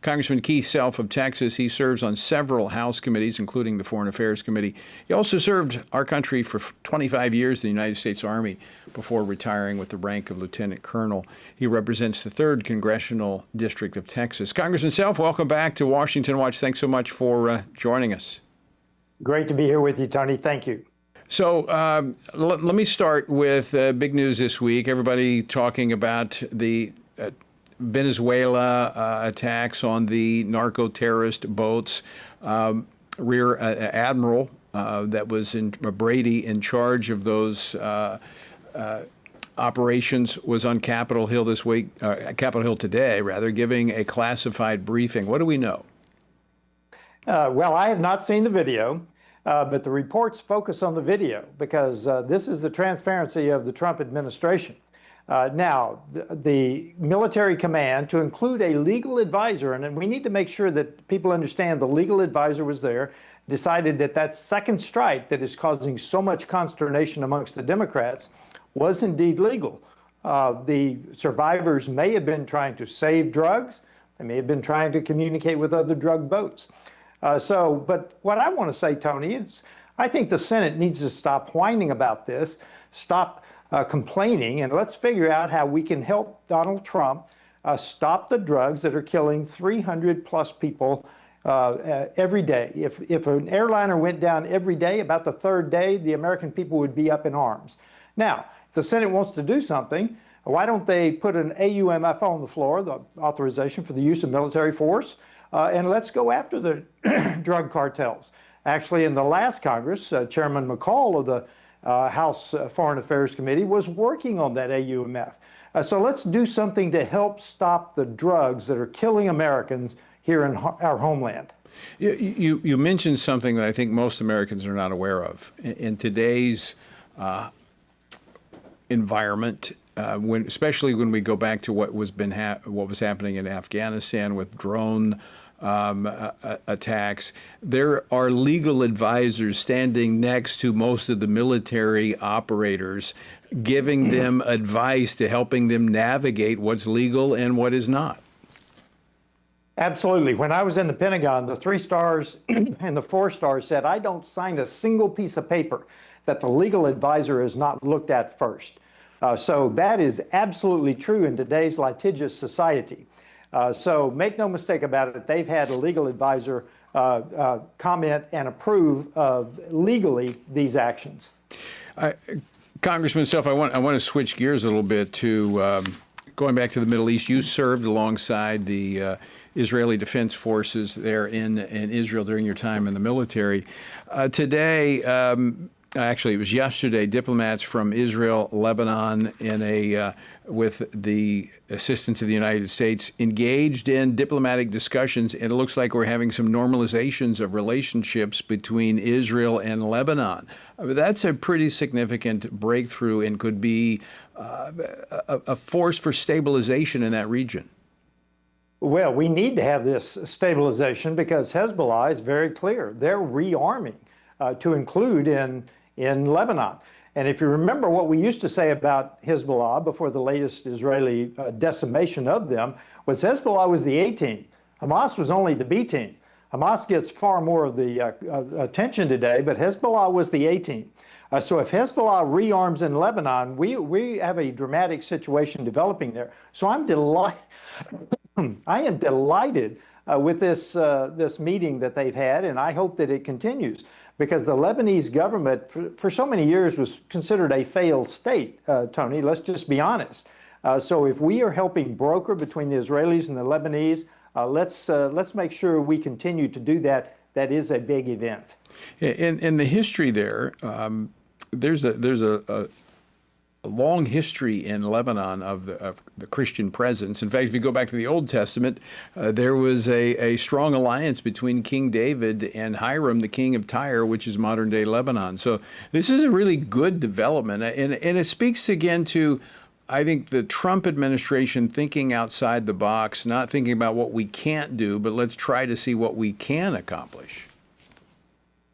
Congressman Keith Self of Texas. He serves on several House committees, including the Foreign Affairs Committee. He also served our country for 25 years in the United States Army before retiring with the rank of Lieutenant Colonel. He represents the 3rd Congressional District of Texas. Congressman Self, welcome back to Washington Watch. Thanks so much for joining us. Great to be here with you, Tony. Thank you. So let me start with big news this week. Everybody talking about the Venezuela attacks on the narco-terrorist boats. Rear Admiral that was Brady in charge of those operations was on Capitol Hill this week, Capitol Hill today, rather, giving a classified briefing. What do we know? Well, I have not seen the video. But the reports focus on the video because this is the transparency of the Trump administration. Now, the military command, to include a legal advisor, and we need to make sure that people understand the legal advisor was there, decided that that second strike that is causing so much consternation amongst the Democrats was indeed legal. The survivors may have been trying to save drugs. They may have been trying to communicate with other drug boats. But what I want to say, Tony, is I think the Senate needs to stop whining about this, stop complaining, and let's figure out how we can help Donald Trump stop the drugs that are killing 300 plus people every day. If an airliner went down every day, about the 3rd day, the American people would be up in arms. Now, if the Senate wants to do something, why don't they put an AUMF on the floor, the authorization for the use of military force, and let's go after the drug cartels. Actually, in the last Congress, Chairman McCall of the House Foreign Affairs Committee was working on that AUMF. So let's do something to help stop the drugs that are killing Americans here in our homeland. You mentioned something that I think most Americans are not aware of. In today's environment, especially when we go back to what was happening in Afghanistan with drone attacks, there are legal advisors standing next to most of the military operators, giving them advice to helping them navigate what's legal and what is not. Absolutely. When I was in the Pentagon, the 3 stars and the 4 stars said, I don't sign a single piece of paper that the legal advisor has not looked at first. So that is absolutely true in today's litigious society. So make no mistake about it, they've had a legal advisor comment and approve legally these actions. Congressman Self, I want to switch gears a little bit to going back to the Middle East. You served alongside the Israeli Defense Forces there in Israel during your time in the military. Today, actually, it was yesterday, diplomats from Israel, Lebanon, with the assistance of the United States, engaged in diplomatic discussions, and it looks like we're having some normalizations of relationships between Israel and Lebanon. That's a pretty significant breakthrough and could be a force for stabilization in that region. Well, we need to have this stabilization because Hezbollah is very clear. They're rearming to include in Lebanon. And if you remember what we used to say about Hezbollah before the latest Israeli decimation of them, was Hezbollah was the A team. Hamas was only the B team. Hamas gets far more of the attention today, but Hezbollah was the A team. So if Hezbollah rearms in Lebanon, we have a dramatic situation developing there. So I'm delighted. I am delighted with this meeting that they've had, and I hope that it continues. Because the Lebanese government, for so many years, was considered a failed state, Tony. Let's just be honest. So if we are helping broker between the Israelis and the Lebanese, let's make sure we continue to do that. That is a big event. In the history there, there's a long history in Lebanon of the Christian presence. In fact, if you go back to the Old Testament, there was a strong alliance between King David and Hiram, the king of Tyre, which is modern-day Lebanon. So this is a really good development, and it speaks again to, I think, the Trump administration thinking outside the box, not thinking about what we can't do, but let's try to see what we can accomplish.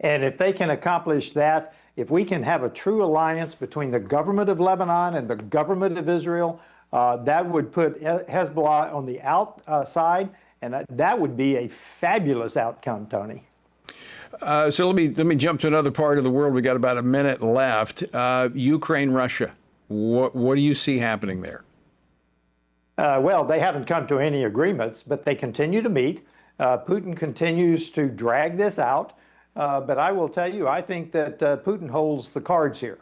And if they can accomplish that, if we can have a true alliance between the government of Lebanon and the government of Israel, that would put Hezbollah on the outside And that would be a fabulous outcome, Tony. So let me jump to another part of the world. We got about a minute left. Ukraine, Russia. What do you see happening there? Well, they haven't come to any agreements, but they continue to meet. Putin continues to drag this out. But I will tell you, I think that Putin holds the cards here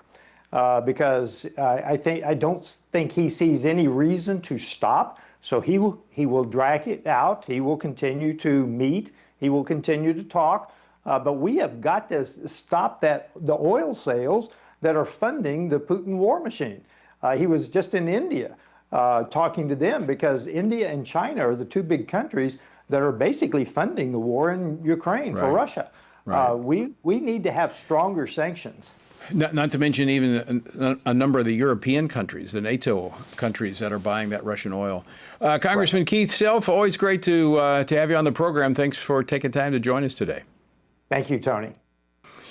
because I don't think he sees any reason to stop. So he will drag it out. He will continue to meet. He will continue to talk. But we have got to stop the oil sales that are funding the Putin war machine. He was just in India talking to them because India and China are the two big countries that are basically funding the war in Ukraine for Russia. Right. We need to have stronger sanctions. Not to mention even a number of the European countries, the NATO countries that are buying that Russian oil. Congressman Keith Self, always great to have you on the program. Thanks for taking time to join us today. Thank you, Tony.